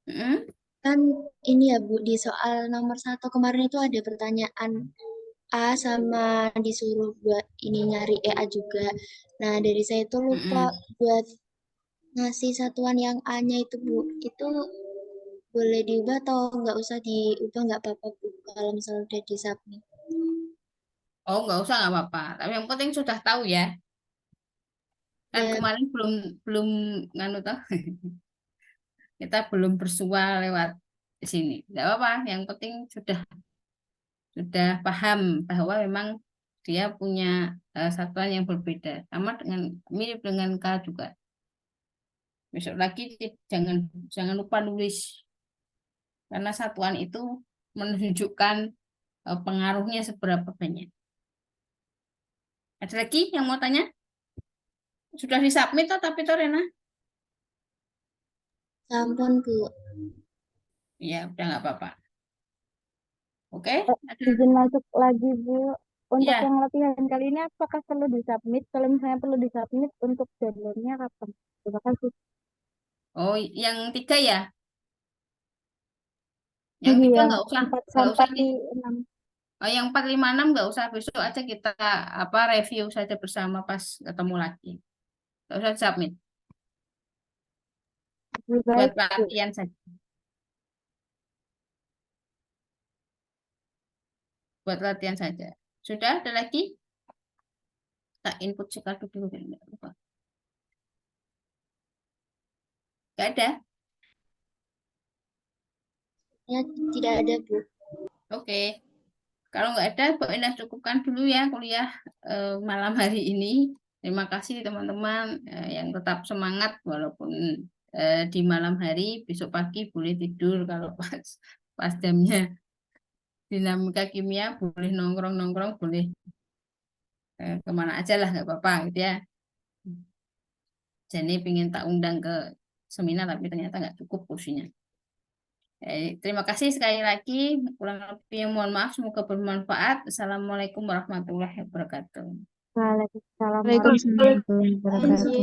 Hmm? Kan ini ya, Bu, di soal nomor 1 kemarin itu ada pertanyaan A sama disuruh buat ini nyari EA juga. Nah, dari saya itu lupa buat ngasih satuan yang A-nya itu, Bu. Itu boleh diubah atau nggak usah diubah, nggak apa-apa, Bu, kalau misalnya udah di-submit. Oh, nggak usah, nggak apa-apa. Tapi yang penting sudah tahu ya. Kan Ya, kemarin belum belum nganu toh. Kita belum bersua lewat sini. Nggak apa-apa. Yang penting sudah paham bahwa memang dia punya satuan yang berbeda. Sama dengan mirip dengan K juga. Besok lagi jangan lupa nulis karena satuan itu menunjukkan pengaruhnya seberapa banyak. Ada lagi yang mau tanya? Sudah disubmit toh tapi toh Rena? ampun, Bu. Ya, udah nggak apa-apa. Oke? Izin masuk lagi, Bu. Untuk Ya. yang latihan kali ini apakah perlu disubmit? Kalau misalnya perlu disubmit untuk deadline-nya kapan? Terima kasih. Oh, yang 3 ya? Yang Ini 3 yang nggak 4 usah sampai 6. oh, yang 4, 5, 6 nggak usah, besok aja kita apa review saja bersama pas ketemu lagi. Nggak usah submit, Lebih buat baik, Bu. latihan saja. Buat latihan saja. Sudah ada lagi? Tak input sekali dulu, nggak lupa. Nggak ada? Ya, tidak ada, Bu. Oke. Kalau nggak ada, Bu Endah cukupkan dulu ya kuliah malam hari ini. Terima kasih teman-teman yang tetap semangat walaupun di malam hari, besok pagi boleh tidur kalau pas jamnya dinamika kimia boleh nongkrong-nongkrong, boleh kemana aja lah nggak apa-apa gitu ya. Jadi pengen tak undang ke seminar tapi ternyata nggak cukup kursinya. Terima kasih sekali lagi. Kurang lebih mohon maaf. Semoga bermanfaat. Assalamualaikum warahmatullahi wabarakatuh. Waalaikumsalam Waalaikumsalam. warahmatullahi wabarakatuh.